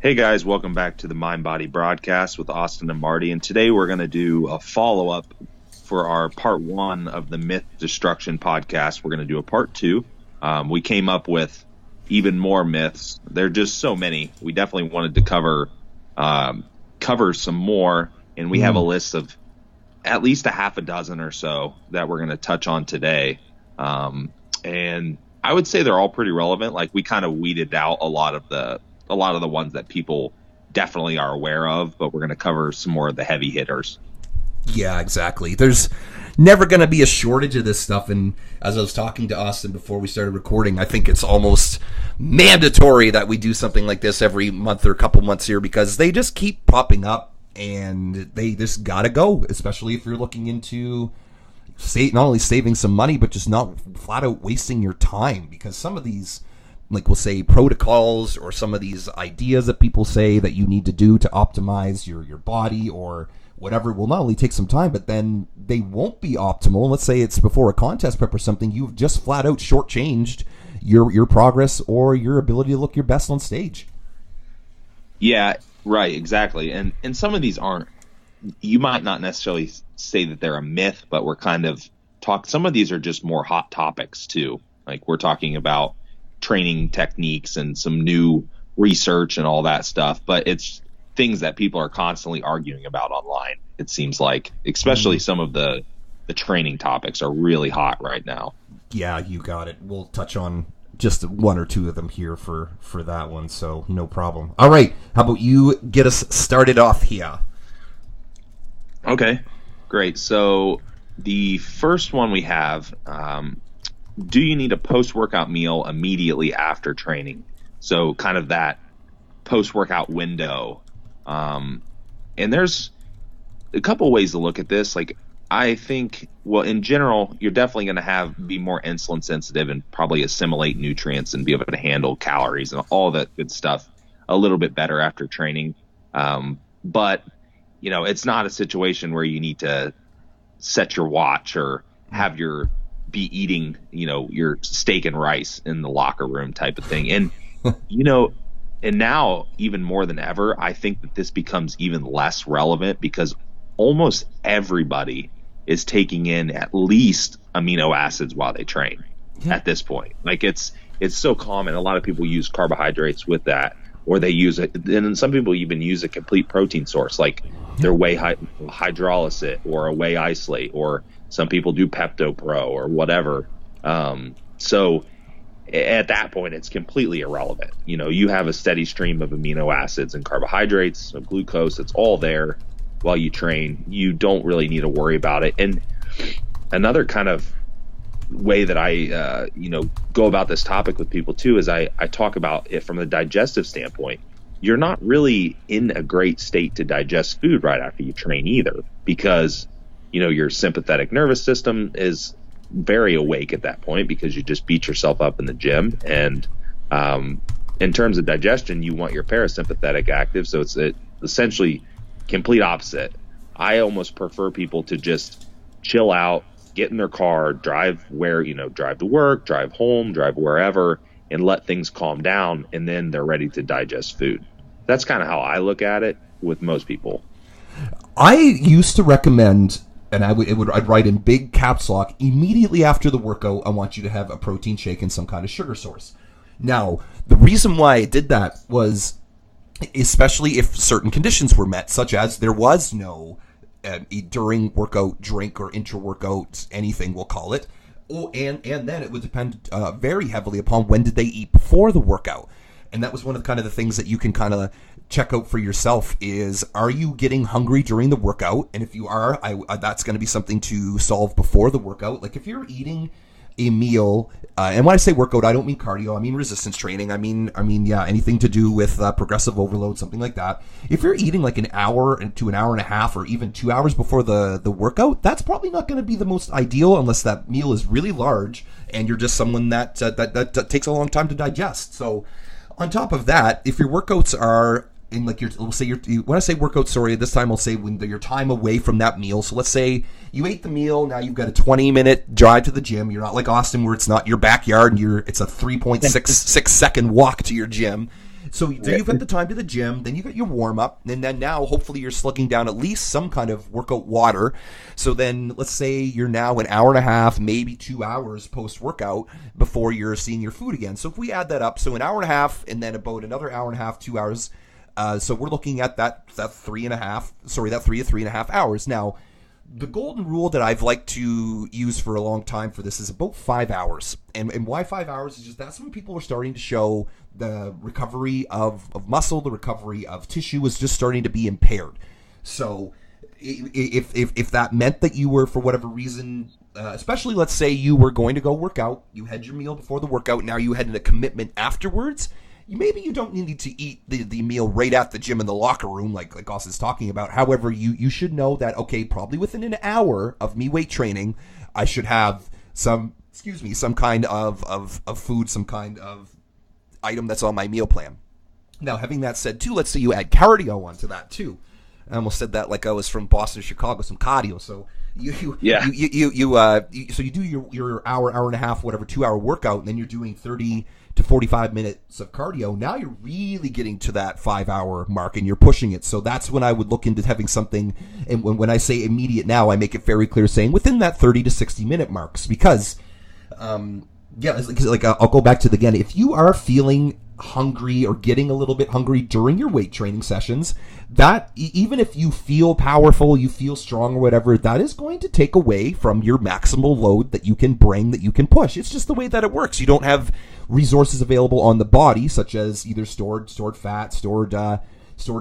Hey guys, welcome back to the Mind Body broadcast with Austin and Marty. And today we're going to do a follow up for our part one of the Myth Destruction podcast. We're going to do a part two. We came up with even more myths. There are just so many. We definitely wanted to cover some more. And we have a list of at least a half a dozen or so that we're going to touch on today. And I would say they're all pretty relevant. Like, we kind of weeded out a lot of the ones that people definitely are aware of, but we're going to cover some more of the heavy hitters. Yeah, exactly. There's never going to be a shortage of this stuff, and as I was talking to Austin before we started recording, I think it's almost mandatory that we do something like this every month or a couple months here, because they just keep popping up, and they just gotta go, especially if you're looking into not only saving some money, but just not flat out wasting your time, because some of these, like we'll say, protocols or some of these ideas that people say that you need to do to optimize your body or whatever will not only take some time, but then they won't be optimal. Let's say it's before a contest prep or something. You've just flat out shortchanged your progress or your ability to look your best on stage. Yeah, right, exactly. And some of these aren't, you might not necessarily say that they're a myth, but we're kind of some of these are just more hot topics too. Like, we're talking about training techniques and some new research and all that stuff, but it's things that people are constantly arguing about online, it seems like. Especially some of the training topics are really hot right now. Yeah, you got it. We'll touch on just one or two of them here for that one, so no problem. All right, how about you get us started off here? Okay, great. So the first one we have, do you need a post-workout meal immediately after training? So kind of that post-workout window. And there's a couple ways to look at this. Like, I think, well, in general, you're definitely going to be more insulin sensitive and probably assimilate nutrients and be able to handle calories and all that good stuff a little bit better after training. But, it's not a situation where you need to set your watch or have be eating, your steak and rice in the locker room type of thing. And, and now even more than ever, I think that this becomes even less relevant because almost everybody is taking in at least amino acids while they train at this point. Like, it's so common. A lot of people use carbohydrates with that, or they use it. And some people even use a complete protein source, like their whey hydrolysis or a whey isolate, or some people do Pepto Pro or whatever. So at that point, it's completely irrelevant. You have a steady stream of amino acids and carbohydrates, so glucose, it's all there while you train. You don't really need to worry about it. And another kind of way that I, go about this topic with people too, is I talk about it from the digestive standpoint. You're not really in a great state to digest food right after you train either, because your sympathetic nervous system is very awake at that point because you just beat yourself up in the gym. And in terms of digestion, you want your parasympathetic active. So it's essentially complete opposite. I almost prefer people to just chill out, get in their car, drive to work, drive home, drive wherever, and let things calm down. And then they're ready to digest food. That's kind of how I look at it with most people. I used to recommend, and I'd write in big caps lock, immediately after the workout, I want you to have a protein shake and some kind of sugar source. Now, the reason why I did that was, especially if certain conditions were met, such as there was no during workout drink or intra-workout anything, we'll call it. Oh, and then it would depend very heavily upon when did they eat before the workout. And that was one of the things that you can kind of check out for yourself is, are you getting hungry during the workout? And if you are, that's going to be something to solve before the workout. Like, if you're eating a meal, and when I say workout, I don't mean cardio, I mean resistance training. I mean, yeah, anything to do with progressive overload, something like that. If you're eating like an hour to an hour and a half or even 2 hours before the workout, that's probably not going to be the most ideal unless that meal is really large and you're just someone that takes a long time to digest. So on top of that, if your workouts are in like we'll say when I say workout, sorry, this time I'll say when your time away from that meal. So let's say you ate the meal, now you've got a 20-minute drive to the gym. You're not like Austin where it's not your backyard and it's a 3.66 second walk to your gym. So you've got the time to the gym, then you got your warm up, and then now hopefully you're slugging down at least some kind of workout water. So then let's say you're now an hour and a half, maybe 2 hours post workout before you're seeing your food again. So if we add that up, so an hour and a half, and then about another hour and a half, 2 hours. So we're looking at that 3 to 3.5 hours. Now, the golden rule that I've liked to use for a long time for this is about 5 hours. And why 5 hours is just that's when people are starting to show the recovery of muscle, the recovery of tissue is just starting to be impaired. So if that meant that you were, for whatever reason, especially let's say you were going to go work out, you had your meal before the workout, now you had a commitment afterwards, maybe you don't need to eat the meal right at the gym in the locker room like Austin's talking about. However, you should know that, okay, probably within an hour of me weight training, I should have some kind of food, some kind of item that's on my meal plan. Now, having that said, too, let's say you add cardio onto that, too. I almost said that like I was from Boston or Chicago, some cardio. So you do your hour and a half, whatever, 2 hour workout, and then you're doing 30 to 45 minutes of cardio. Now you're really getting to that 5 hour mark and you're pushing it. So that's when I would look into having something. And when I say immediate now, I make it very clear saying within that 30 to 60 minute marks, because, I'll go back to again, if you are feeling hungry or getting a little bit hungry during your weight training sessions, that even if you feel powerful, you feel strong or whatever, that is going to take away from your maximal load that you can bring, that you can push. It's just the way that it works. You don't have resources available on the body, such as either stored fat, stored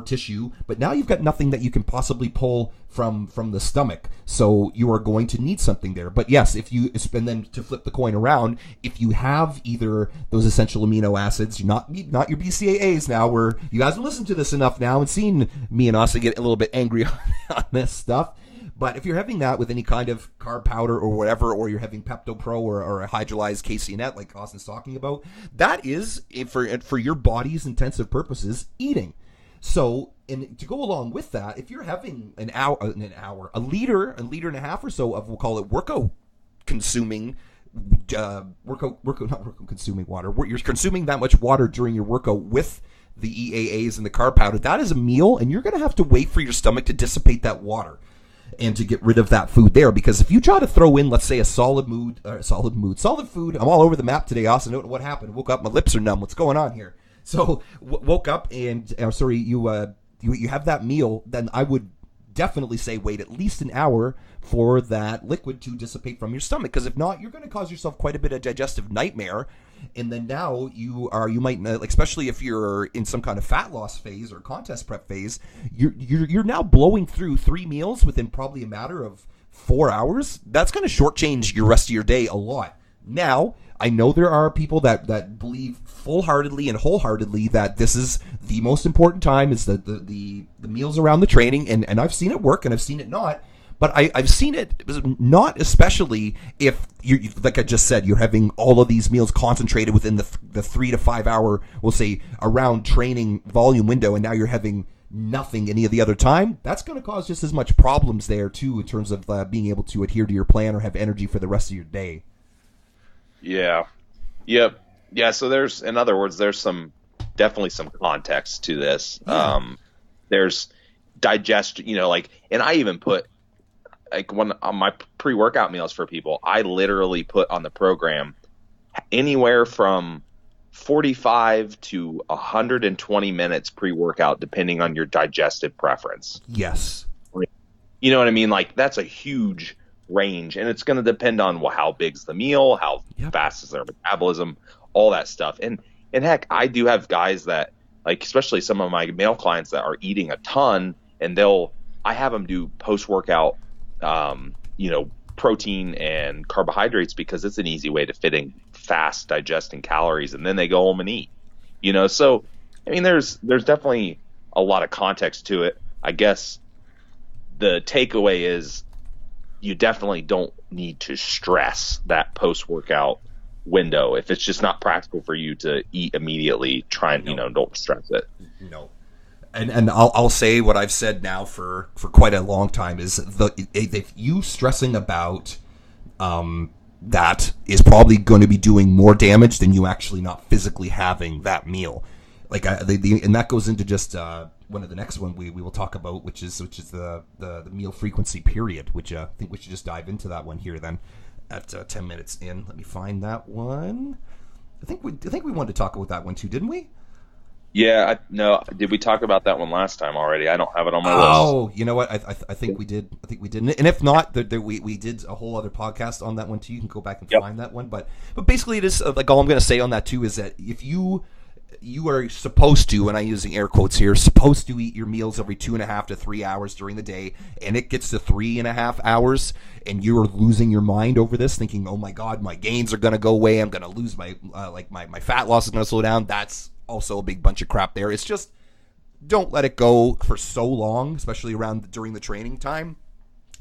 tissue, but now you've got nothing that you can possibly pull from the stomach. So you are going to need something there. But yes, and then to flip the coin around, if you have either those essential amino acids, not your BCAAs now, where you guys have listened to this enough now and seen me and Austin get a little bit angry on this stuff. But if you're having that with any kind of carb powder or whatever, or you're having Pepto Pro or a hydrolyzed caseinate like Austin's talking about, that is, for your body's intensive purposes, eating. So, and to go along with that, if you're having a liter and a half or so of, we'll call it workout consuming water, you're consuming that much water during your workout with the EAAs and the carb powder, that is a meal, and you're going to have to wait for your stomach to dissipate that water and to get rid of that food there. Because if you try to throw in, let's say, a solid food, I'm all over the map today, Austin. What happened? Woke up, my lips are numb. What's going on here? So woke up and you have that meal, then I would definitely say wait at least an hour for that liquid to dissipate from your stomach, because if not, you're going to cause yourself quite a bit of digestive nightmare. And then now you might, especially if you're in some kind of fat loss phase or contest prep phase, you're now blowing through 3 meals within probably a matter of 4 hours. That's going to shortchange your rest of your day a lot. Now, I know there are people that believe full-heartedly and wholeheartedly that this is the most important time, is the meals around the training, and I've seen it work and I've seen it not. But I've seen it not, especially if you, like I just said, you're having all of these meals concentrated within the 3 to 5 hour, we'll say, around training volume window, and now you're having nothing any of the other time. That's going to cause just as much problems there too, in terms of being able to adhere to your plan or have energy for the rest of your day. Yeah. Yep. Yeah. So in other words, there's definitely some context to this. Yeah. There's digestion, and I even put, when on my pre-workout meals for people, I literally put on the program anywhere from 45 to 120 minutes pre-workout, depending on your digestive preference. Yes. You know what I mean? That's a huge range, and it's going to depend on how big's the meal, how fast is their metabolism, all that stuff. And heck, I do have guys that, especially some of my male clients that are eating a ton, and I have them do post-workout protein and carbohydrates, because it's an easy way to fit in fast digesting calories, and then they go home and eat. So I mean, there's definitely a lot of context to it. I guess the takeaway is you definitely don't need to stress that post-workout window. If it's just not practical for you to eat immediately, try and don't stress it. No. And I'll say what I've said now for quite a long time is if you stressing about that is probably going to be doing more damage than you actually not physically having that meal. like and that goes into just one of the next one we will talk about, which is the meal frequency period, which I think we should just dive into that one here then at 10 minutes in. Let me find that one. I think we wanted to talk about that one too, didn't we? Yeah, no. Did we talk about that one last time already? I don't have it on my list. Oh, you know what? I think we did. I think we did. And if not, we did a whole other podcast on that one too. You can go back and find that one. But basically, it is like all I'm going to say on that too is that if you are supposed to, and I'm using air quotes here, supposed to eat your meals every 2.5 to 3 hours during the day, and it gets to 3.5 hours, and you're losing your mind over this, thinking, "Oh my God, my gains are going to go away. I'm going to lose my my fat loss is going to slow down." That's also a big bunch of crap there. It's just don't let it go for so long, especially during the training time,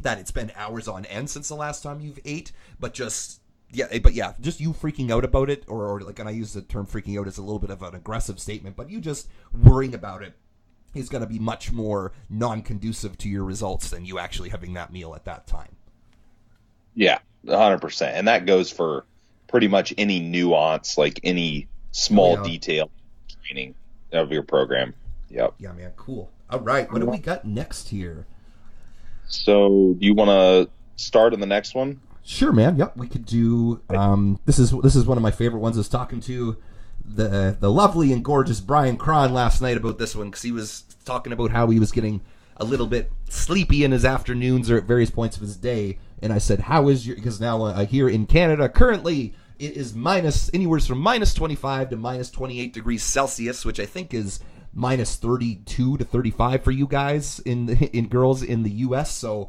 that it's been hours on end since the last time you've ate. But just you freaking out about it, or like, and I use the term freaking out as a little bit of an aggressive statement, but you just worrying about it is going to be much more non-conducive to your results than you actually having that meal at that time. Yeah, 100%, and that goes for pretty much any nuance, like any small detail training of your program. Yep. Yeah, man. Cool. All right. What do we got next here? So, do you want to start in the next one? Sure, man. Yep. We could do. This is one of my favorite ones. I was talking to the lovely and gorgeous Brian Cron last night about this one because he was talking about how he was getting a little bit sleepy in his afternoons or at various points of his day, and I said, "How is your?" Because now here in Canada currently, it is anywhere from minus 25 to minus 28 degrees Celsius, which I think is minus 32 to 35 for you guys in girls in the U.S. So,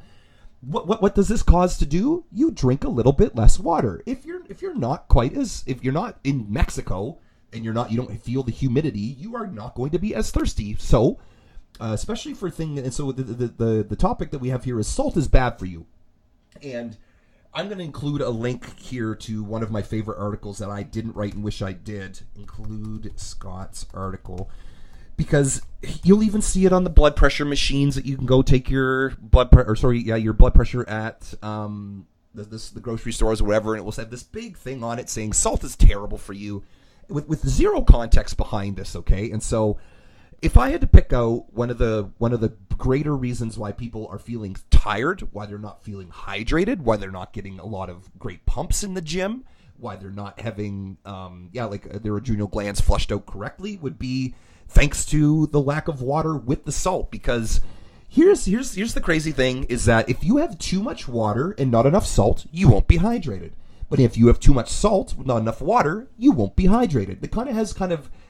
what does this cause to do? You drink a little bit less water. If you're not in Mexico and you don't feel the humidity, you are not going to be as thirsty. So, especially for things, and so the topic that we have here is salt is bad for you, and I'm going to include a link here to one of my favorite articles that I didn't write and wish I did. Include Scott's article. Because you'll even see it on the blood pressure machines that you can go take your blood pressure at the grocery stores or whatever, and it will have this big thing on it saying salt is terrible for you, with zero context behind this. Okay, and so if I had to pick out one of the greater reasons why people are feeling tired, why they're not feeling hydrated, why they're not getting a lot of great pumps in the gym, why they're not having their adrenal glands flushed out correctly, would be thanks to the lack of water with the salt. Because here's the crazy thing is that if you have too much water and not enough salt, you won't be hydrated. But if you have too much salt with not enough water, you won't be hydrated. It has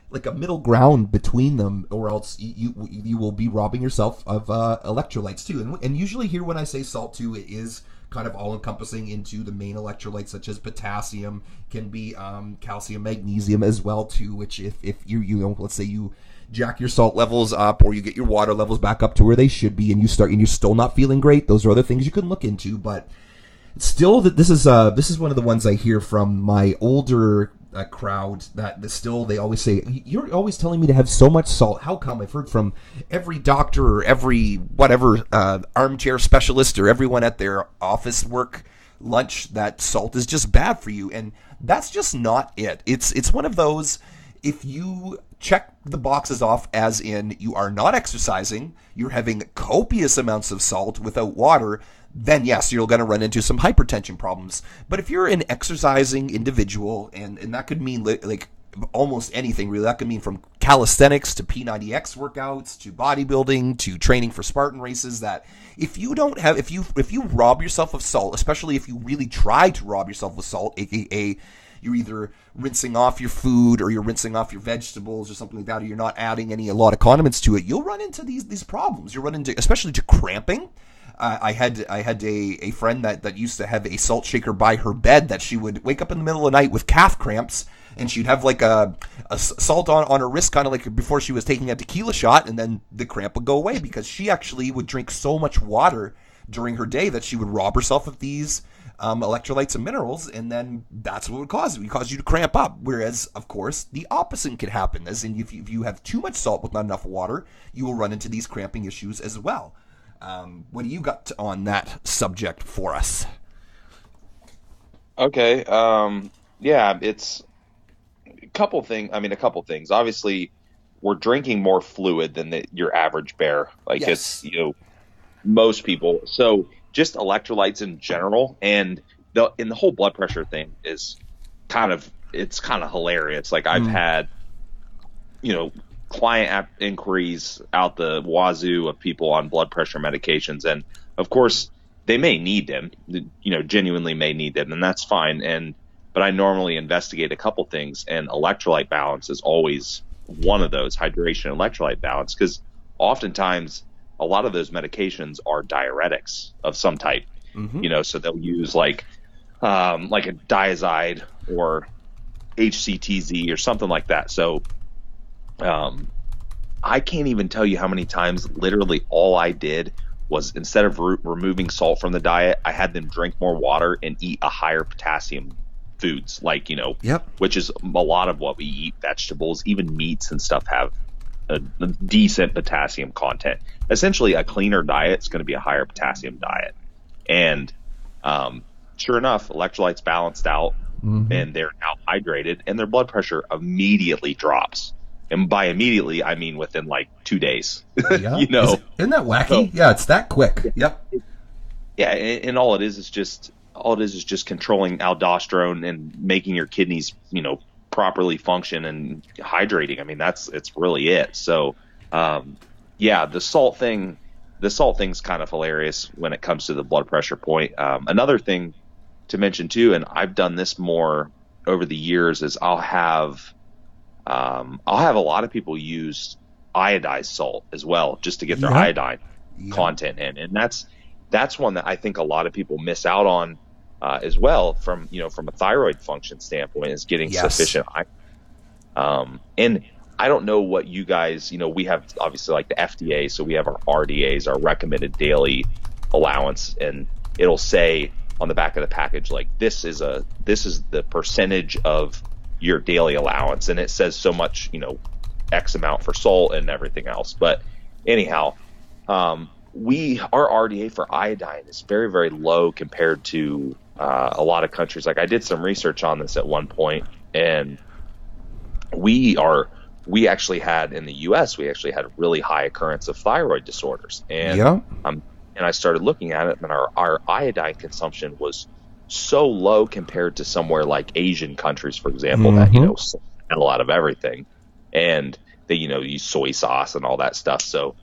like a middle ground between them, or else you will be robbing yourself of electrolytes too. And usually here when I say salt too, it is kind of all encompassing into the main electrolytes such as potassium, can be calcium, magnesium as well too. Which if you let's say you jack your salt levels up, or you get your water levels back up to where they should be, and you're still not feeling great, those are other things you can look into. But still, this is one of the ones I hear from my older crowd that they always say, "You're always telling me to have so much salt. How come?" I've heard from every doctor or every whatever armchair specialist or everyone at their office work lunch that salt is just bad for you, and that's just not it. It's one of those, if you check the boxes off as in you are not exercising, you're having copious amounts of salt without water, then yes, you're going to run into some hypertension problems. But if you're an exercising individual, and that could mean like almost anything really, that could mean from calisthenics to P90X workouts to bodybuilding to training for Spartan races, that if you rob yourself of salt, especially if you really try to rob yourself of salt, aka you're either rinsing off your food or you're rinsing off your vegetables or something like that, or you're not adding a lot of condiments to it, you'll run into these problems. You'll run into, especially to cramping. I had a friend that used to have a salt shaker by her bed that she would wake up in the middle of the night with calf cramps, and she'd have like a salt on her wrist, kind of like before she was taking a tequila shot, and then the cramp would go away because she actually would drink so much water during her day that she would rob herself of these electrolytes and minerals, and then that's what would cause it. It would cause you to cramp up. Whereas, of course, the opposite could happen, as in if you have too much salt with not enough water, you will run into these cramping issues as well. What do you got on that subject for us? Okay. Yeah, it's a couple things. Obviously, we're drinking more fluid than your average bear. Like it's, Yes. most people. So just electrolytes in general, and the whole blood pressure thing is it's kind of hilarious. Like I've Mm. had, you know, client app inquiries out the wazoo of people on blood pressure medications. And of course, they may need them, genuinely may need them, and that's fine. But I normally investigate a couple things, and electrolyte balance is always one of those, hydration and electrolyte balance, because oftentimes a lot of those medications are diuretics of some type, Mm-hmm. so they'll use like a diazide or HCTZ or something like that. So, um, I can't even tell you how many times literally all I did was, instead of removing salt from the diet, I had them drink more water and eat a higher potassium foods, like, Yep. which is a lot of what we eat. Vegetables, even meats and stuff have a decent potassium content. Essentially, a cleaner diet is going to be a higher potassium diet. And sure enough, electrolytes balanced out, Mm-hmm. and they're now hydrated, and their blood pressure immediately drops. And by immediately, I mean within like 2 days. Yeah. you know, Isn't that so wacky? Yeah, it's that quick. Yep. yeah, and all it is just controlling aldosterone and making your kidneys, properly function and hydrating. I mean, it's really it. So, yeah, the salt thing's kind of hilarious when it comes to the blood pressure point. Another thing to mention too, and I've done this more over the years, is I'll have a lot of people use iodized salt as well, just to get their Yep. iodine Yep. content in, and that's one that I think a lot of people miss out on, as well, from a thyroid function standpoint, is getting Yes. sufficient iodine. And I don't know what you guys, we have obviously like the FDA, so we have our RDAs, our recommended daily allowance, and it'll say on the back of the package, like, this is the percentage of your daily allowance, and it says so much, X amount for salt and everything else. But anyhow, our RDA for iodine is very, very low compared to a lot of countries. Like, I did some research on this at one point, and we are we actually had in the US, we actually had a really high occurrence of thyroid disorders. Yep. And I started looking at it, and our iodine consumption was so low compared to somewhere like Asian countries, for example, that, Mm-hmm. had a lot of everything. And they, use soy sauce and all that stuff. So,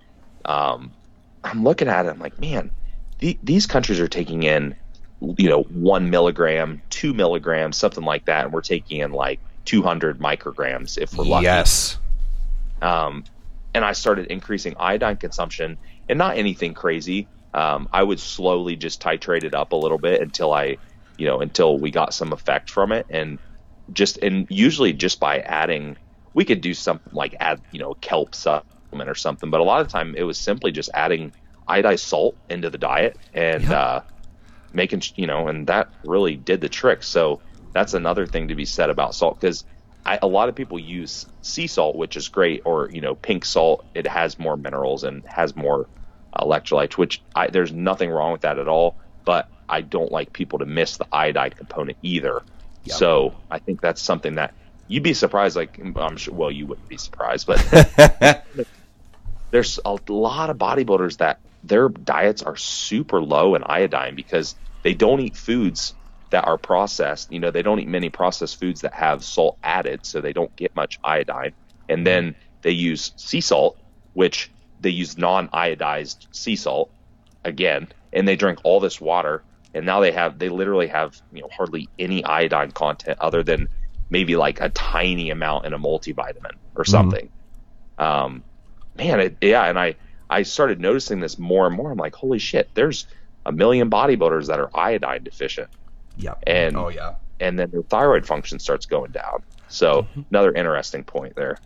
I'm looking at it, I'm like, man, these countries are taking in, 1 milligram, 2 milligrams, something like that. And we're taking in like 200 micrograms if we're lucky. Yes. And I started increasing iodine consumption, and not anything crazy. I would slowly just titrate it up a little bit until we got some effect from it. And usually just by adding, we could do something like add, kelp supplement or something. But a lot of the time it was simply just adding iodized salt into the diet, and, Yep. making, and that really did the trick. So that's another thing to be said about salt, because a lot of people use sea salt, which is great, or, pink salt. It has more minerals and has more electrolytes, which there's nothing wrong with that at all. But I don't like people to miss the iodine component either. Yep. So I think that's something that you'd be surprised. Like, I'm sure, well, you wouldn't be surprised, but there's a lot of bodybuilders that their diets are super low in iodine because they don't eat foods that are processed. They don't eat many processed foods that have salt added, so they don't get much iodine. And then they use sea salt, which they use non-iodized sea salt again, and they drink all this water, and now they literally have, hardly any iodine content other than maybe like a tiny amount in a multivitamin or Mm. something. And I started noticing this more and more. I'm like, holy shit, there's a million bodybuilders that are iodine deficient, Yep. and Oh yeah. and then their thyroid function starts going down. So another interesting point there.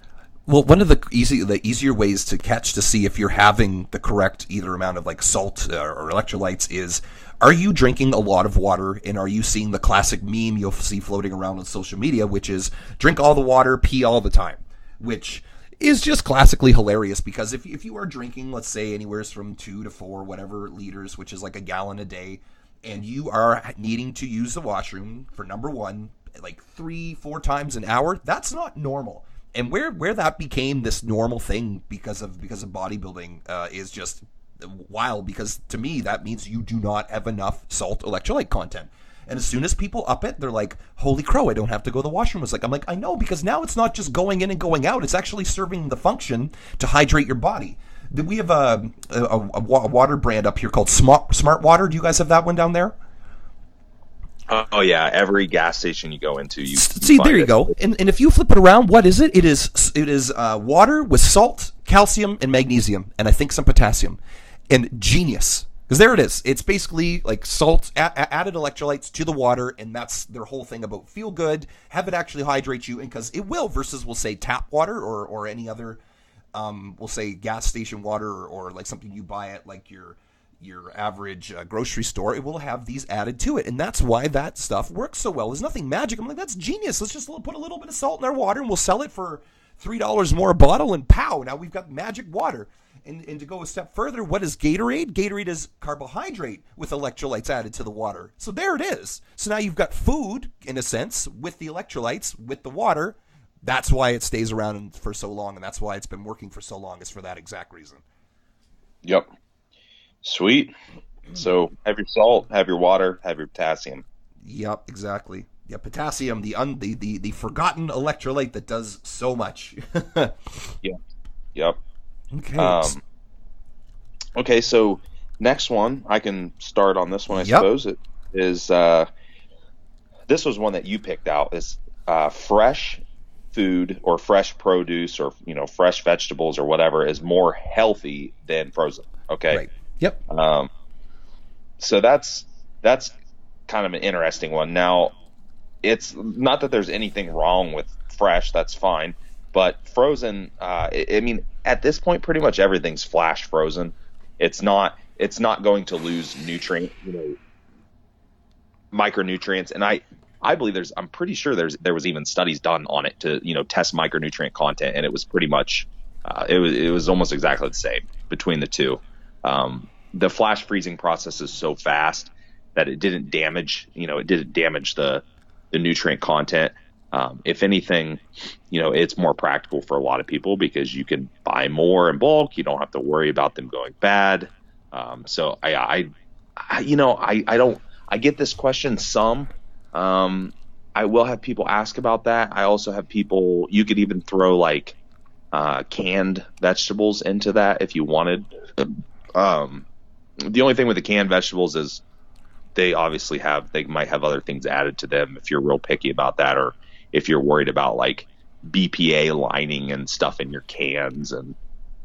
Well, one of the easier ways to catch to see if you're having the correct either amount of like salt or electrolytes is, are you drinking a lot of water, and are you seeing the classic meme you'll see floating around on social media, which is drink all the water, pee all the time, which is just classically hilarious, because if you are drinking, let's say, anywhere from 2 to 4 whatever liters, which is like a gallon a day, and you are needing to use the washroom for number one like 3-4 times an hour, that's not normal. And where that became this normal thing because of bodybuilding is just wild, because to me that means you do not have enough salt electrolyte content. And as soon as people up it, they're like, holy crow, I don't have to go to the washroom. I'm like, I know, because now it's not just going in and going out. It's actually serving the function to hydrate your body. We have a water brand up here called Smart Water. Do you guys have that one down there? Oh yeah, every gas station you go into, you see. There you go. And if you flip it around, what is it? It is water with salt, calcium, and magnesium, and I think some potassium. And genius, because there it is. It's basically like salt, added electrolytes to the water, and that's their whole thing about feel good, have it actually hydrate you, and because it will, versus we'll say tap water or any other, we'll say gas station water or like something you buy at like your average grocery store. It will have these added to it, and that's why that stuff works so well. There's nothing magic. I'm like, that's genius. Let's just put a little bit of salt in our water, and we'll sell it for $3 more a bottle, and pow, now we've got magic water. And to go a step further, what is Gatorade? Gatorade is carbohydrate with electrolytes added to the water. So there it is. So now you've got food, in a sense, with the electrolytes, with the water. That's why it stays around for so long, and that's why it's been working for so long, is for that exact reason. Yep. Sweet. So have your salt, have your water, have your potassium. Yep, exactly. Yeah, potassium, the forgotten electrolyte that does so much. Yeah. Yep. Okay. Okay, so next one, I can start on this one, I suppose. It is, this was one that you picked out, is fresh food or fresh produce or, fresh vegetables or whatever is more healthy than frozen. Okay. Right. Yep. So that's kind of an interesting one. Now, it's not that there's anything wrong with fresh, that's fine. But frozen, I mean, at this point, pretty much everything's flash frozen. It's not going to lose micronutrients. And I believe I'm pretty sure there was even studies done on it to, test micronutrient content. And it was pretty much, it was almost exactly the same between the two. The flash freezing process is so fast that it didn't damage the nutrient content. If anything, it's more practical for a lot of people because you can buy more in bulk. You don't have to worry about them going bad. So I get this question some. I will have people ask about that. I also have people, you could even throw like canned vegetables into that if you wanted. The only thing with the canned vegetables is they might have other things added to them if you're real picky about that, or if you're worried about like BPA lining and stuff in your cans. And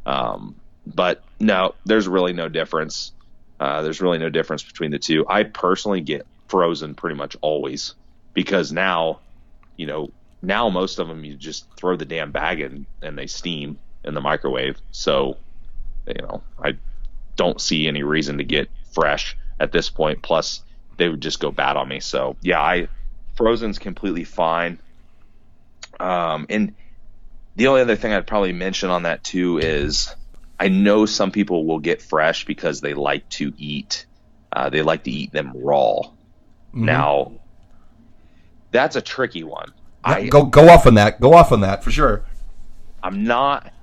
but no, there's really no difference. There's really no difference between the two. I personally get frozen pretty much always because now most of them you just throw the damn bag in and they steam in the microwave. So, I don't see any reason to get fresh at this point. Plus, they would just go bad on me. So yeah, frozen's completely fine. And the only other thing I'd probably mention on that too is I know some people will get fresh because they like to eat them raw. Mm-hmm. Now, that's a tricky one. Yeah, go off on that for sure. I'm not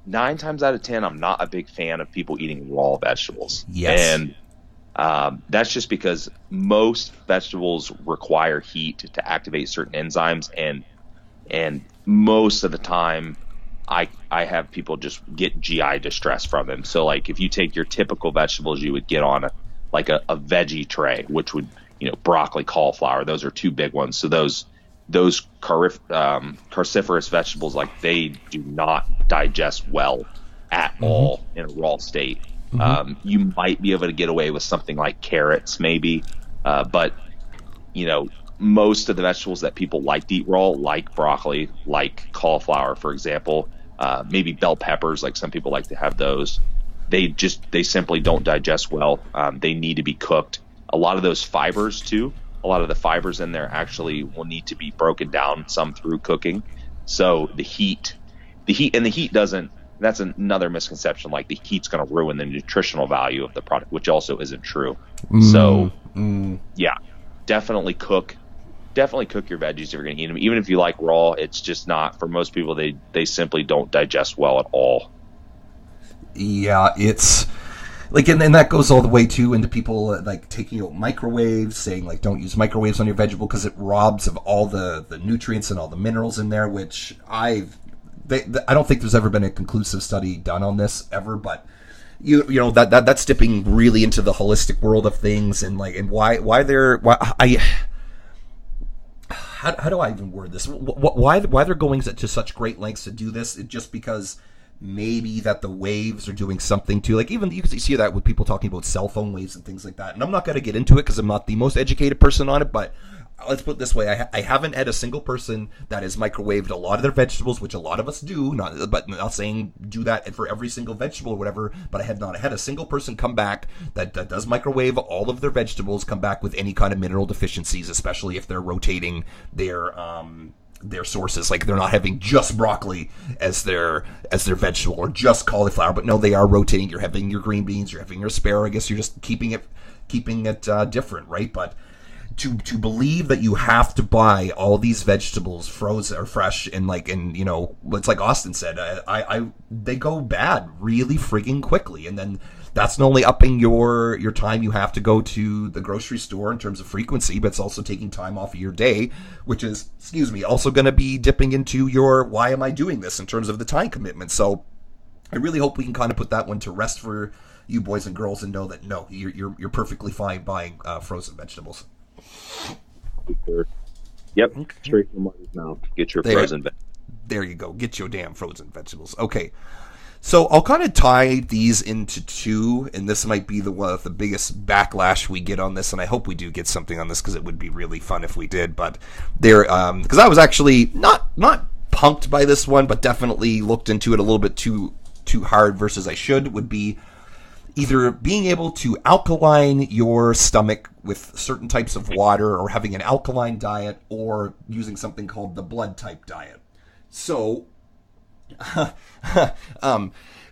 9 times out of 10. I'm not a big fan of people eating raw vegetables. Yes. And that's just because most vegetables require heat to activate certain enzymes, and most of the time I have people just get GI distress from them. So like if you take your typical vegetables you would get on a veggie tray, which would, broccoli, cauliflower, those are two big ones. So those cruciferous vegetables, like they do not digest well at all in a raw state. Mm-hmm. You might be able to get away with something like carrots maybe, but most of the vegetables that people like to eat raw, like broccoli, like cauliflower, for example, maybe bell peppers, like some people like to have those. They simply don't digest well. They need to be cooked. A lot of those fibers too, a lot of the fibers in there actually will need to be broken down some through cooking. So the heat doesn't, that's another misconception. Like the heat's going to ruin the nutritional value of the product, which also isn't true. So yeah, definitely cook. definitely cook your veggies if you're going to eat them. Even if you like raw, it's just not, for most people, they simply don't digest well at all. Yeah, it's like, and that goes all the way too into people like taking out microwaves, saying like don't use microwaves on your vegetable because it robs of all the nutrients and all the minerals in there. Which I don't think there's ever been a conclusive study done on this ever, but you know that's dipping really into the holistic world of things, and like, and why how do I even word this? Why they're going to such great lengths to do this? It just because maybe that the waves are doing something to, like, even you can see that with people talking about cell phone waves and things like that. And I'm not going to get into it because I'm not the most educated person on it, but let's put it this way. I haven't had a single person that has microwaved a lot of their vegetables, which a lot of us do, but not saying do that for every single vegetable or whatever, but I have not had a single person come back that does microwave all of their vegetables, come back with any kind of mineral deficiencies, especially if they're rotating their sources. Like, they're not having just broccoli as their vegetable, or just cauliflower, but no, they are rotating. You're having your green beans, you're having your asparagus, you're just keeping it different, right? But to believe that you have to buy all these vegetables frozen or fresh, and you know, it's like Austin said, they go bad really freaking quickly, and then that's not only upping your time you have to go to the grocery store in terms of frequency, but it's also taking time off of your day, which is, also going to be dipping into your why am I doing this in terms of the time commitment. So I really hope we can kind of put that one to rest for you boys and girls, and know that no, you're perfectly fine buying frozen vegetables. Yep, straight from Marty's mouth. Get your frozen vegetables. There you go. Get your damn frozen vegetables. Okay. So I'll kind of tie these into two, and this might be the biggest backlash we get on this, and I hope we do get something on this because it would be really fun if we did. But there, because I was actually not punked by this one, but definitely looked into it a little bit too hard versus I should, would be either being able to alkaline your stomach with certain types of water, or having an alkaline diet, or using something called the blood type diet. So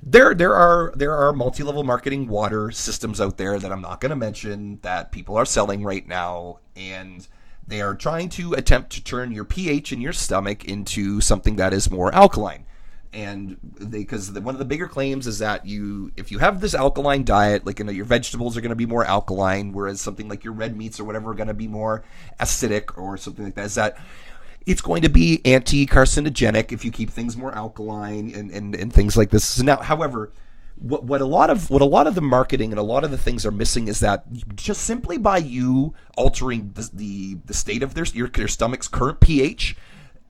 there are multi-level marketing water systems out there that I'm not going to mention that people are selling right now, and they are trying to attempt to turn your pH in your stomach into something that is more alkaline. And because one of the bigger claims is that if you have this alkaline diet, like, you know, your vegetables are going to be more alkaline, whereas something like your red meats or whatever are going to be more acidic or something like that, is that it's going to be anti-carcinogenic if you keep things more alkaline and things like this. So now, however, what a lot of the marketing and a lot of the things are missing is that just simply by you altering the state of your stomach's current pH,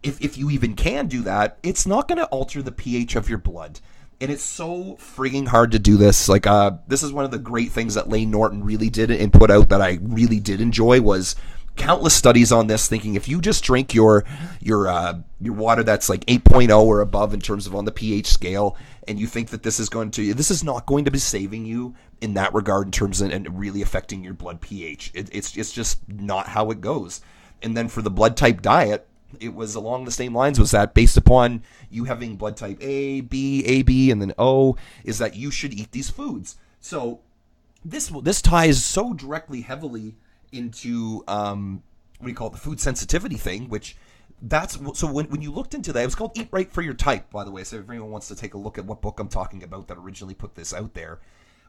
if you even can do that, it's not going to alter the pH of your blood. And it's so frigging hard to do this. Like, this is one of the great things that Lane Norton really did and put out that I really did enjoy, was countless studies on this, thinking if you just drink your water that's like 8.0 or above in terms of on the pH scale, and you think that this is not going to be saving you in that regard in terms of, and really affecting your blood pH. It's just not how it goes. And then for the blood type diet, it was along the same lines, was that based upon you having blood type A, B, AB, and then O, is that you should eat these foods. So this ties so directly heavily into what do you call it, the food sensitivity thing, which so when you looked into that, it was called Eat Right for Your Type, by the way, so if anyone wants to take a look at what book I'm talking about that originally put this out there,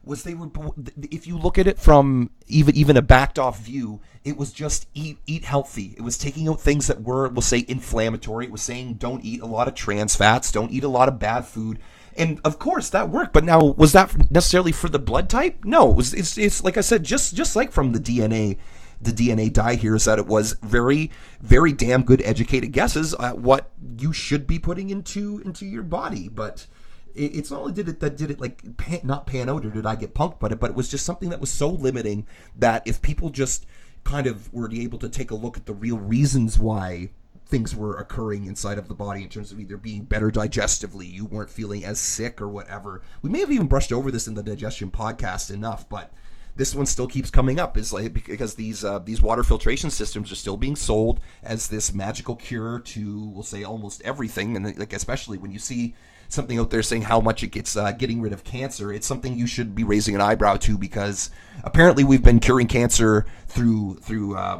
was if you look at it from even a backed off view, it was just eat healthy. It was taking out things that were, we'll say, inflammatory. It was saying don't eat a lot of trans fats, don't eat a lot of bad food. And of course that worked, but now, was that necessarily for the blood type? No, it's like I said, just like from the DNA die here, is that it was very, very damn good educated guesses at what you should be putting into your body. But it's not only did it like not pan out, or did I get punked by it, but it was just something that was so limiting that if people just kind of were able to take a look at the real reasons why things were occurring inside of the body in terms of either being better digestively, you weren't feeling as sick or whatever. We may have even brushed over this in the digestion podcast enough, but this one still keeps coming up, is like because these water filtration systems are still being sold as this magical cure to, we'll say, almost everything, and like especially when you see something out there saying how much it gets getting rid of cancer, it's something you should be raising an eyebrow to, because apparently we've been curing cancer through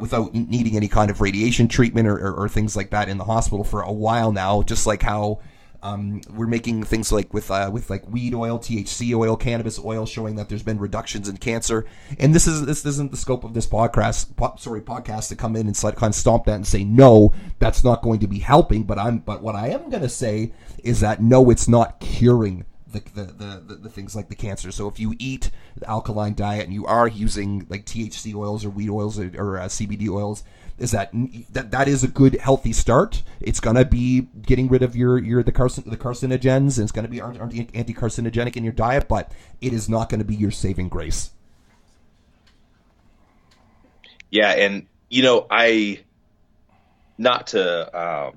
without needing any kind of radiation treatment or things like that in the hospital for a while now. Just like how we're making things like with like weed oil, THC oil, cannabis oil, showing that there's been reductions in cancer. And this isn't the scope of this podcast to come in and kind of stomp that and say no, that's not going to be helping. But what I am going to say is that no, it's not curing the things like the cancer. So if you eat the alkaline diet and you are using like THC oils or weed oils or CBD oils, is that is a good healthy start. It's gonna be getting rid of the carcinogens, and it's gonna be anti-carcinogenic in your diet, but it is not gonna be your saving grace. Yeah, and not to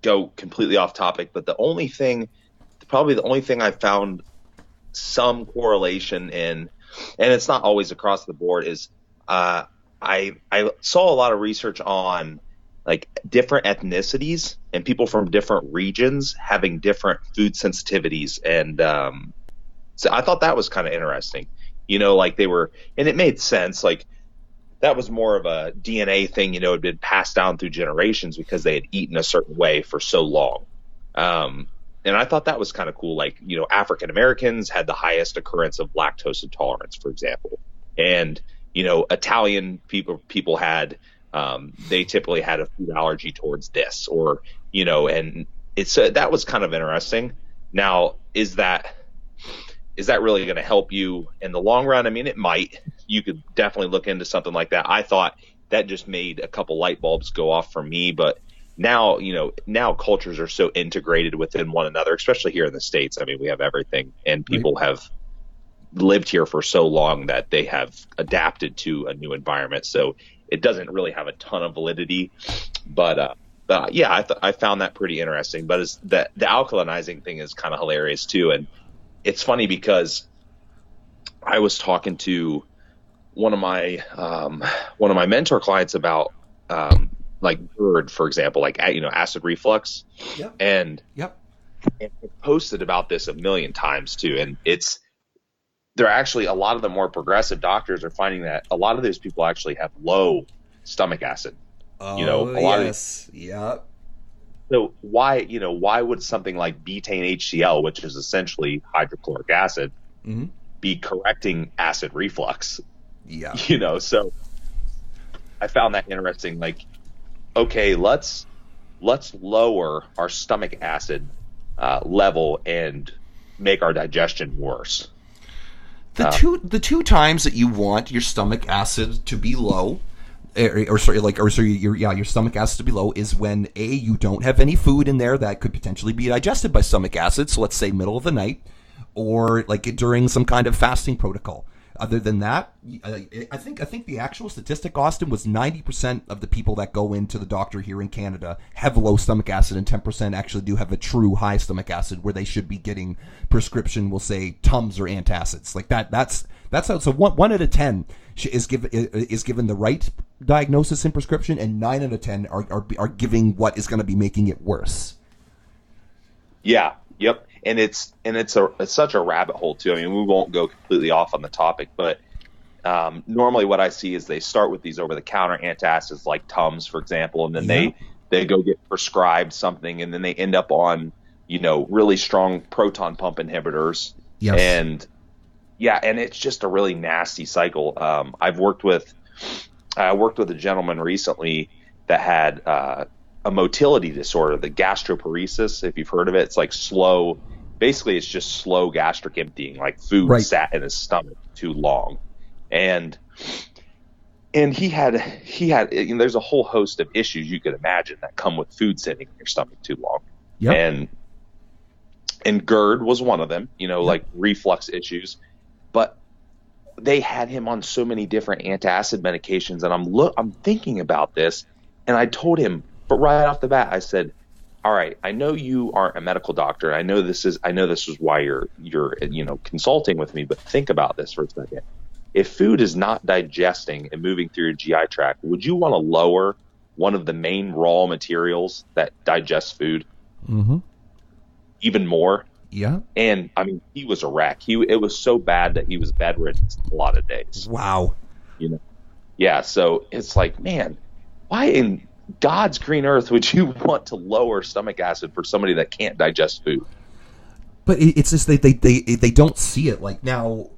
go completely off topic, but probably the only thing I found some correlation in, and it's not always across the board, is I saw a lot of research on like different ethnicities and people from different regions having different food sensitivities. And so I thought that was kind of interesting, like they were, and it made sense. Like that was more of a DNA thing, it had been passed down through generations because they had eaten a certain way for so long. And I thought that was kind of cool. Like, African Americans had the highest occurrence of lactose intolerance, for example. And Italian people had, they typically had a food allergy towards this, or, and it's, that was kind of interesting. Now, is that really going to help you in the long run? I mean, it might. You could definitely look into something like that. I thought that just made a couple light bulbs go off for me, but now, now cultures are so integrated within one another, especially here in the States. I mean, we have everything, and people have lived here for so long that they have adapted to a new environment. So it doesn't really have a ton of validity, but yeah, I found that pretty interesting. But the alkalinizing thing is kind of hilarious too. And it's funny because I was talking to one of my mentor clients about, like GERD, for example, like, acid reflux. Yep. And it posted about this a million times too. And they're actually, a lot of the more progressive doctors are finding that a lot of those people actually have low stomach acid. Yeah. So why would something like betaine HCl, which is essentially hydrochloric acid, be correcting acid reflux? Yeah. So I found that interesting. Like, okay, let's lower our stomach acid level and make our digestion worse. The two times that you want your stomach acid to be low, your stomach acid to be low, is when you don't have any food in there that could potentially be digested by stomach acid. So let's say middle of the night, or like during some kind of fasting protocol. Other than that, I think the actual statistic, Austin, was 90% of the people that go into the doctor here in Canada have low stomach acid, and 10% actually do have a true high stomach acid, where they should be getting prescription, we'll say, Tums or antacids. Like that's how. So one out of 10 is given the right diagnosis and prescription, and 9 out of 10 are giving what is going to be making it worse. Yeah. Yep. And it's such a rabbit hole too. I mean, we won't go completely off on the topic, but normally what I see is they start with these over-the-counter antacids like Tums, for example, and then they go get prescribed something, and then they end up on really strong proton pump inhibitors. Yes. And it's just a really nasty cycle. I worked with a gentleman recently that had a motility disorder, the gastroparesis, if you've heard of it. It's like basically it's just slow gastric emptying, like food sat in his stomach too long. And he had there's a whole host of issues you could imagine that come with food sitting in your stomach too long. Yep. And GERD was one of them, like reflux issues. But they had him on so many different antacid medications, and I'm thinking about this, and I told him, but right off the bat, I said, all right, I know you aren't a medical doctor. I know this is why you're consulting with me, but think about this for a second. If food is not digesting and moving through your GI tract, would you want to lower one of the main raw materials that digest food? Mm-hmm. even more. Yeah. And I mean, he was a wreck. It was so bad that he was bedridden a lot of days. Wow. You know, yeah. So it's like, man, why in God's green earth would you want to lower stomach acid for somebody that can't digest food? But it's just they don't see it. Like now,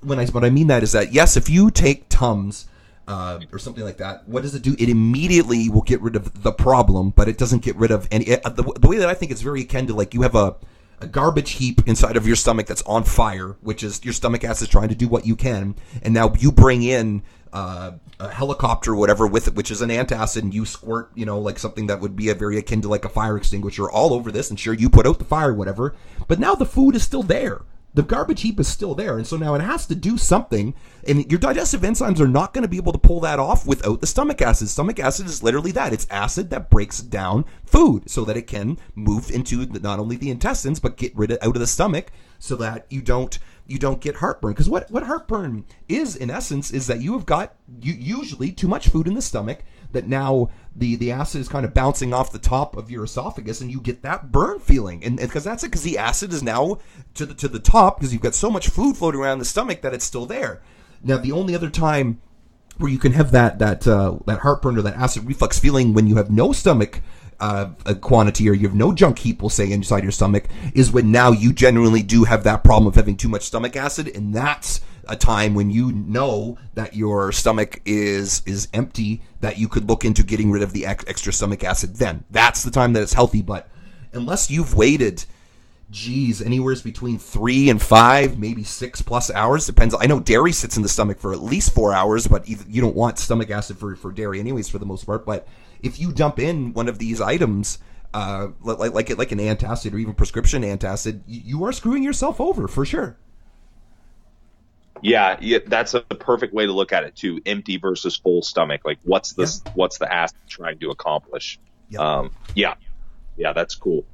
what I mean that is that yes, if you take Tums or something like that, what does it do? It immediately will get rid of the problem, but it doesn't get rid of any. The way that I think it's very akin to like you have a garbage heap inside of your stomach that's on fire, which is your stomach acid trying to do what you can, and now you bring in a helicopter or whatever with it, which is an antacid, and you squirt, like something that would be a very akin to like a fire extinguisher all over this, and sure, you put out the fire, whatever, but now the food is still there. The garbage heap is still there, and so now it has to do something, and your digestive enzymes are not going to be able to pull that off without the stomach acid. Stomach acid is literally that. It's acid that breaks down food so that it can move into not only the intestines, but get rid of out of the stomach so that you don't get heartburn. Because what heartburn is, in essence, is that you have got usually too much food in the stomach, that now the acid is kind of bouncing off the top of your esophagus, and you get that burn feeling. And because that's it, because the acid is now to the top, because you've got so much food floating around the stomach that it's still there. Now, the only other time where you can have that heartburn or that acid reflux feeling when you have no stomach a quantity, or you have no junk heap, we'll say, inside your stomach, is when now you generally do have that problem of having too much stomach acid, and that's a time when you know that your stomach is empty, that you could look into getting rid of the extra stomach acid. Then that's the time that it's healthy. But unless you've waited, anywhere between 3 and 5, maybe 6+ hours, depends. I know dairy sits in the stomach for at least 4 hours, but you don't want stomach acid for dairy anyways, for the most part. But if you dump in one of these items, like an antacid or even prescription antacid, you are screwing yourself over for sure. Yeah, that's a perfect way to look at it too. Empty versus full stomach. Like, what's the acid trying to accomplish? Yeah. Yeah, that's cool.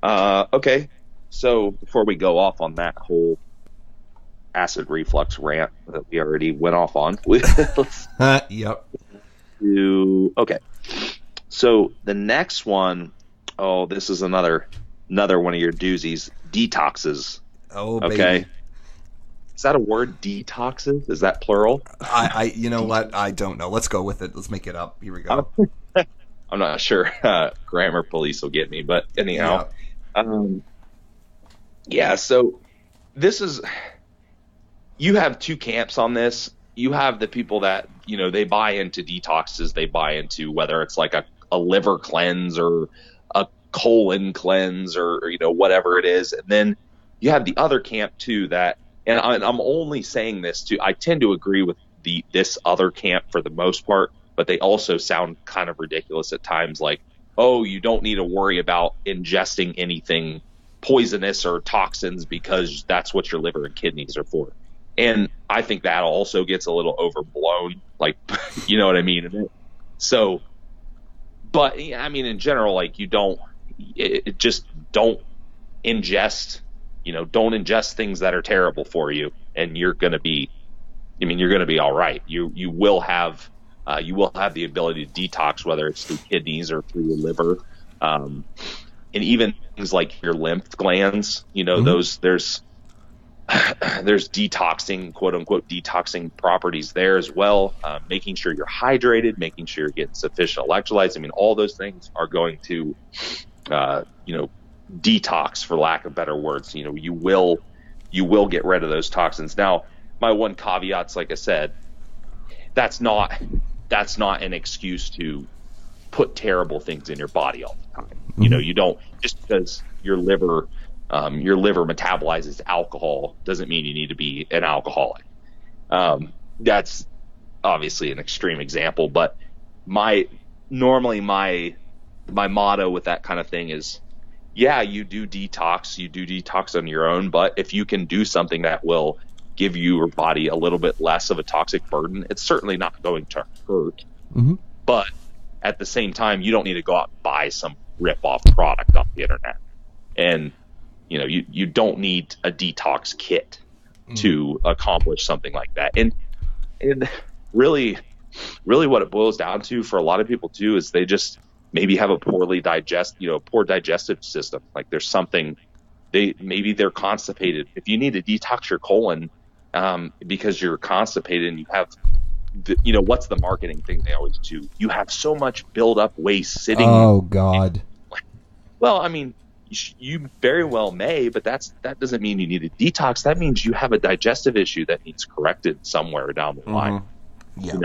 Okay, so before we go off on that whole acid reflux rant that we already went off on, Yep. Okay. So the next one, this is another one of your doozies. Detoxes. Oh, okay. Baby. Is that a word? Detoxes? Is that plural? I you know what? I don't know. Let's go with it. Let's make it up. Here we go. I'm not sure. Grammar police will get me, but anyhow. So this is, you have two camps on this. You have the people that, they buy into detoxes. They buy into whether it's like a liver cleanse or a colon cleanse or whatever it is. And then you have the other camp too that, and I'm only saying this too, I tend to agree with this other camp for the most part, but they also sound kind of ridiculous at times, like, oh, you don't need to worry about ingesting anything poisonous or toxins because that's what your liver and kidneys are for. And I think that also gets a little overblown, like, you know what I mean? So, but I mean, in general, like, just don't ingest, don't ingest things that are terrible for you, and you're going to be all right. You will have the ability to detox, whether it's through kidneys or through your liver. And even things like your lymph glands, those, there's detoxing, quote unquote, detoxing properties there as well. Making sure you're hydrated, making sure you're getting sufficient electrolytes. I mean, all those things are going to, detox, for lack of better words. You will get rid of those toxins. Now, my one caveat's, like I said, that's not an excuse to put terrible things in your body all the time. Mm-hmm. You don't, just because your liver metabolizes alcohol doesn't mean you need to be an alcoholic. That's obviously an extreme example, but my motto with that kind of thing is, yeah, you do detox on your own, but if you can do something that will give your body a little bit less of a toxic burden, it's certainly not going to hurt. Mm-hmm. But at the same time, you don't need to go out and buy some rip-off product off the internet. And, you don't need a detox kit to accomplish something like that. And really what it boils down to for a lot of people too is they just maybe have a poor digestive system. Like there's something maybe they're constipated. If you need to detox your colon because you're constipated and you have what's the marketing thing they always do? You have so much build-up waste sitting. Oh God. Well, I mean, you very well may, but that doesn't mean you need a detox. That means you have a digestive issue that needs corrected somewhere down the line. Yeah.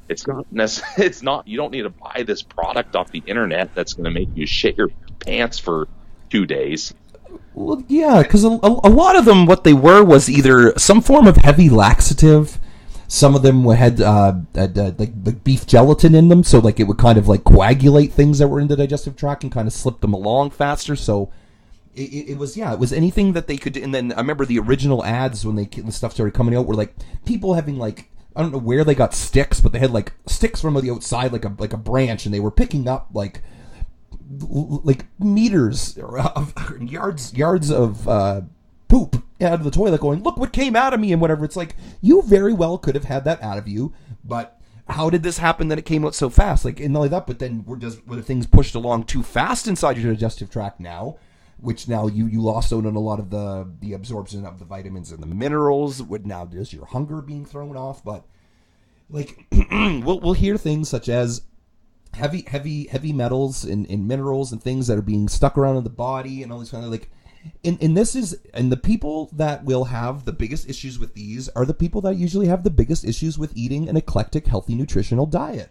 It's not. You don't need to buy this product off the internet that's going to make you shit your pants for 2 days. Well, yeah, because a lot of them, what they were was either some form of heavy laxative. Some of them had like beef gelatin in them, so like it would kind of like coagulate things that were in the digestive tract and kind of slip them along faster. So it was anything that they could. And then I remember the original ads when the stuff started coming out were like people having like, I don't know where they got sticks, but they had like sticks from the outside, like a branch, and they were picking up like meters of yards of poop out of the toilet, going, "Look what came out of me," and whatever. It's like, you very well could have had that out of you, but how did this happen that it came out so fast? Like, and not only that, but then were the things pushed along too fast inside your digestive tract now? Which now you lost out on a lot of the absorption of the vitamins and the minerals. Would now just your hunger being thrown off. But like we'll hear things such as heavy metals and minerals and things that are being stuck around in the body and all these kind of like. And the people that will have the biggest issues with these are the people that usually have the biggest issues with eating an eclectic, healthy, nutritional diet.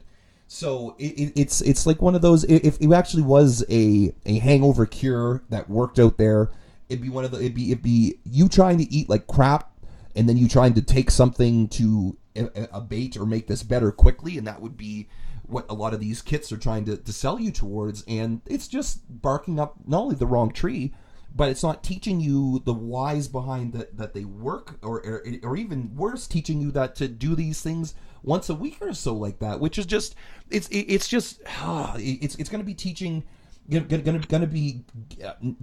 So it's like one of those. If it actually was a hangover cure that worked out there, it'd be you trying to eat like crap, and then you trying to take something to abate or make this better quickly, and that would be what a lot of these kits are trying to sell you towards. And it's just barking up not only the wrong tree, but it's not teaching you the whys behind that they work, or even worse, teaching you that to do these things once a week or so like that, which is just it's going to be teaching, going to be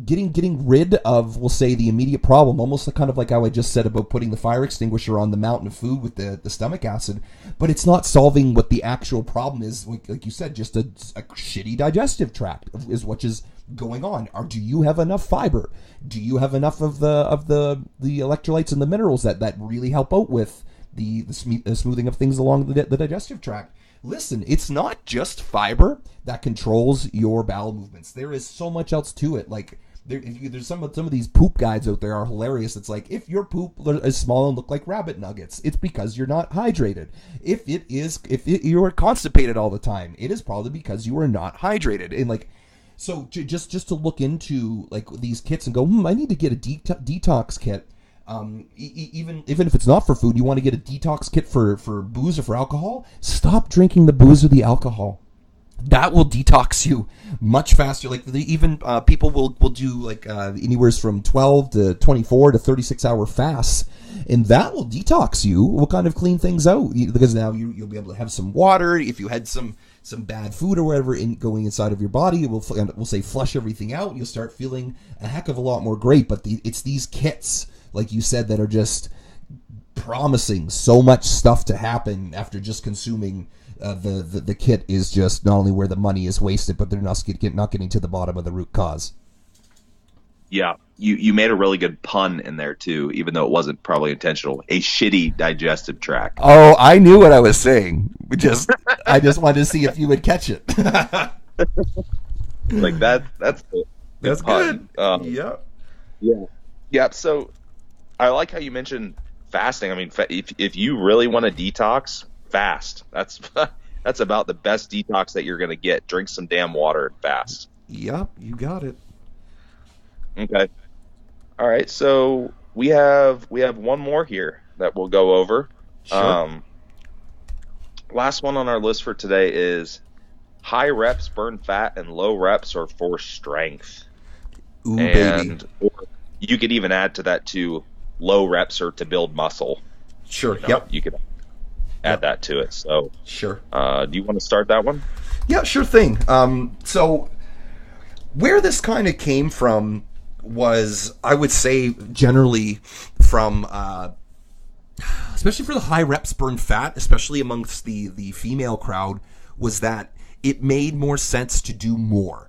getting rid of, we'll say, the immediate problem, almost kind of like how I just said about putting the fire extinguisher on the mountain of food with the stomach acid, but it's not solving what the actual problem is. Like you said, just a shitty digestive tract is what is going on. Or do you have enough fiber? Do you have enough of the electrolytes and the minerals that really help out with the smoothing of things along the digestive tract? Listen, it's not just fiber that controls your bowel movements. There is so much else to it. Like there's some of these poop guides out there are hilarious. It's like, if your poop is small and look like rabbit nuggets, it's because you're not hydrated. If you are constipated all the time, it is probably because you are not hydrated. And like, so just to look into like these kits and go, I need to get a detox kit. Even if it's not for food, you want to get a detox kit for booze or for alcohol. Stop drinking the booze or the alcohol. That will detox you much faster. Like people will do like anywhere from 12 to 24 to 36 hour fasts, and that will detox you. Will kind of clean things out, because now you'll be able to have some water. If you had some bad food or whatever going inside of your body, we'll say flush everything out. You'll start feeling a heck of a lot more great. But it's these kits, like you said, that are just promising so much stuff to happen after just consuming. The kit is just not only where the money is wasted, but they're not getting to the bottom of the root cause. Yeah, you made a really good pun in there too, even though it wasn't probably intentional. A shitty digestive tract. Oh, I knew what I was saying. I just wanted to see if you would catch it. Like that's good. Yeah. So I like how you mentioned fasting. I mean, if you really want to detox, fast. That's about the best detox that you're going to get. Drink some damn water and fast. Yep, you got it. Okay. All right. So we have one more here that we'll go over. Sure. Last one on our list for today is high reps burn fat and low reps are for strength. Ooh, baby. Or you could even add to that too, low reps are to build muscle. Sure. Yep. You could add that to it. So sure. Do you want to start that one? Yeah, sure thing. So where this kind of came from was, I would say, generally from especially for the high reps burn fat, especially amongst the female crowd, was that it made more sense to do more.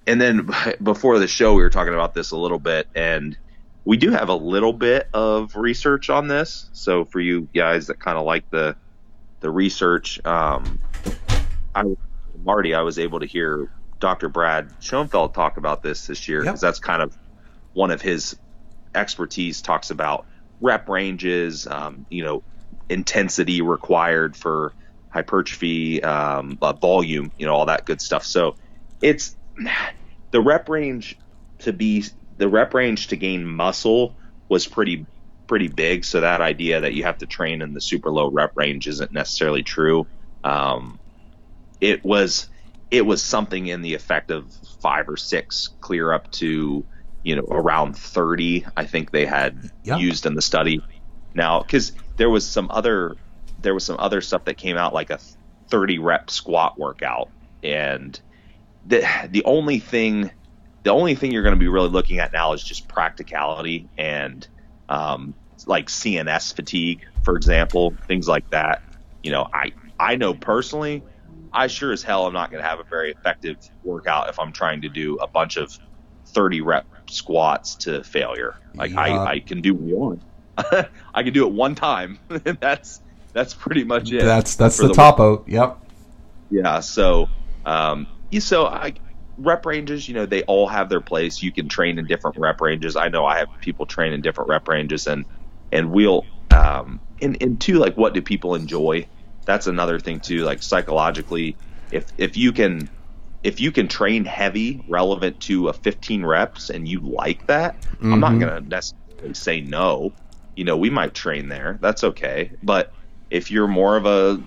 And then before the show, we were talking about this a little bit, and we do have a little bit of research on this. So for you guys that kind of like the research, Marty, I was able to hear Dr. Brad Schoenfeld talk about this year, because that's kind of one of his expertise. Talks about rep ranges, intensity required for hypertrophy, volume, all that good stuff. So it's the rep range to gain muscle was pretty big. So that idea that you have to train in the super low rep range isn't necessarily true. It was something in the effect of 5 or 6, clear up to around 30. I think they had used in the study. Now, because there was some other stuff that came out, like a 30 rep squat workout, and the only thing you're going to be really looking at now is just practicality and like CNS fatigue, for example, things like that. I know personally, I sure as hell am not going to have a very effective workout if I'm trying to do a bunch of 30 rep squats to failure. Like I can do one. I can do it one time, and that's pretty much it. That's the top out. Yep. Yeah. So, rep ranges, they all have their place. You can train in different rep ranges. I know I have people train in different rep ranges, and we'll, and two, like, what do people enjoy? That's another thing too. Like, psychologically, if you can train heavy relevant to a 15 reps and you like that, I'm not going to necessarily say no. We might train there. That's okay. But if you're more of a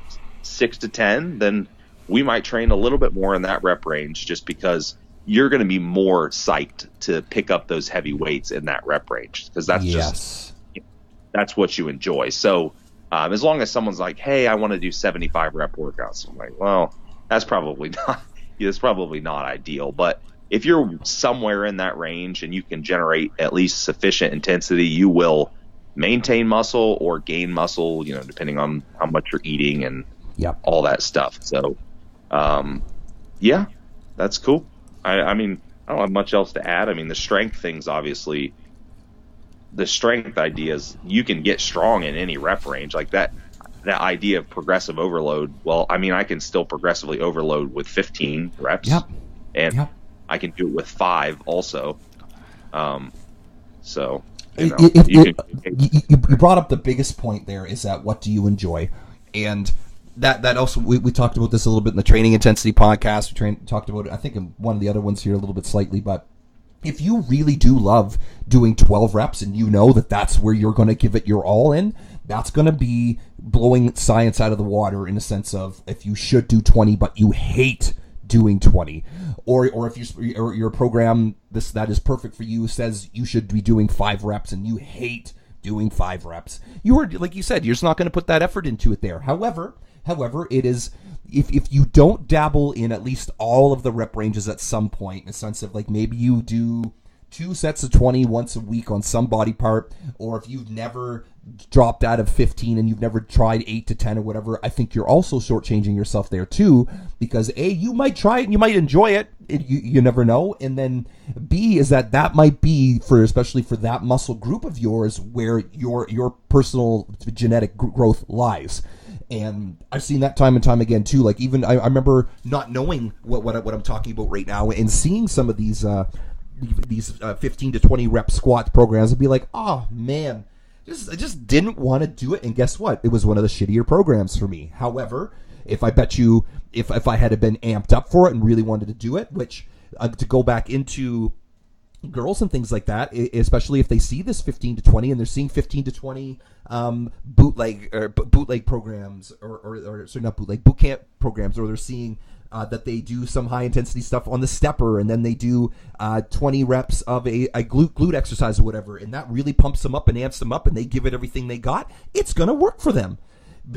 6 to 10, then we might train a little bit more in that rep range, just because you're going to be more psyched to pick up those heavy weights in that rep range, because that's that's what you enjoy. So as long as someone's like, hey, I want to do 75 rep workouts, I'm like, well, that's probably not ideal. But if you're somewhere in that range and you can generate at least sufficient intensity, you will maintain muscle or gain muscle, depending on how much you're eating and all that stuff. So, that's cool. I mean, I don't have much else to add. I mean, the strength things, obviously, the strength ideas, you can get strong in any rep range. Like that idea of progressive overload. Well, I mean, I can still progressively overload with 15 reps, and I can do it with 5 also. So, you brought up the biggest point there, is that what do you enjoy? And that also, we talked about this a little bit in the training intensity podcast. We talked about it, I think, in one of the other ones here a little bit slightly. But if you really do love doing 12 reps and you know that that's where you're going to give it your all in, that's going to be blowing science out of the water, in a sense of, if you should do 20 but you hate doing 20, or if your program that is perfect for you says you should be doing 5 reps and you hate doing 5 reps, you are, like you said, you're just not going to put that effort into it there. However, it is, if you don't dabble in at least all of the rep ranges at some point, in a sense of, like, maybe you do 2 sets of 20 once a week on some body part, or if you've never dropped out of 15 and you've never tried 8 to 10 or whatever, I think you're also shortchanging yourself there too, because A, you might try it and you might enjoy it, you never know, and then B is that might be, especially for that muscle group of yours, where your personal genetic growth lies. And I've seen that time and time again too. Like, even I remember not knowing what I'm talking about right now, and seeing some of these 15 to 20 rep squat programs, and be like, oh man, I just didn't want to do it. And guess what? It was one of the shittier programs for me. However, if I had been amped up for it and really wanted to do it, which to go back into girls and things like that, especially if they see this 15 to 20 and they're seeing 15 to 20 bootleg programs, or sorry, not bootleg, boot camp programs, or they're seeing that they do some high intensity stuff on the stepper, and then they do 20 reps of a glute exercise or whatever, and that really pumps them up and amps them up, and they give it everything they got, it's going to work for them.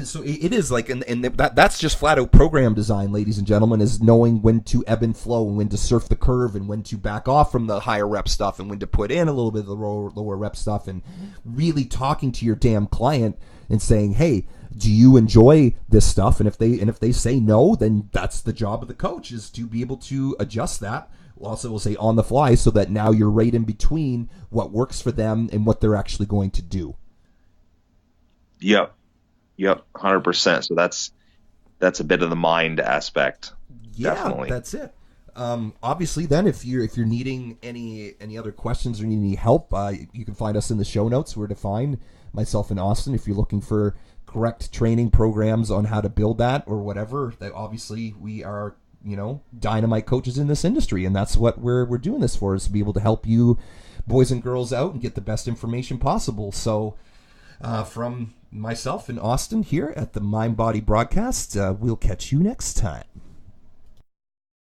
So it is like, and that's just flat out program design, ladies and gentlemen, is knowing when to ebb and flow, and when to surf the curve, and when to back off from the higher rep stuff, and when to put in a little bit of the lower rep stuff, and really talking to your damn client and saying, hey, do you enjoy this stuff? And if they say no, then that's the job of the coach, is to be able to adjust that Also, we'll say on the fly, so that now you're right in between what works for them and what they're actually going to do. Yep. Yep. 100%. So that's a bit of the mind aspect. Yeah, Definitely. that's it. Obviously, then if you're needing any other questions or need any help, you can find us in the show notes where to find myself and Austin. If you're looking for correct training programs on how to build that or whatever, that obviously we are dynamite coaches in this industry, and that's what we're doing this for, is to be able to help you boys and girls out and get the best information possible. So from myself and Austin here at the Mind Body Broadcast, we'll catch you next time.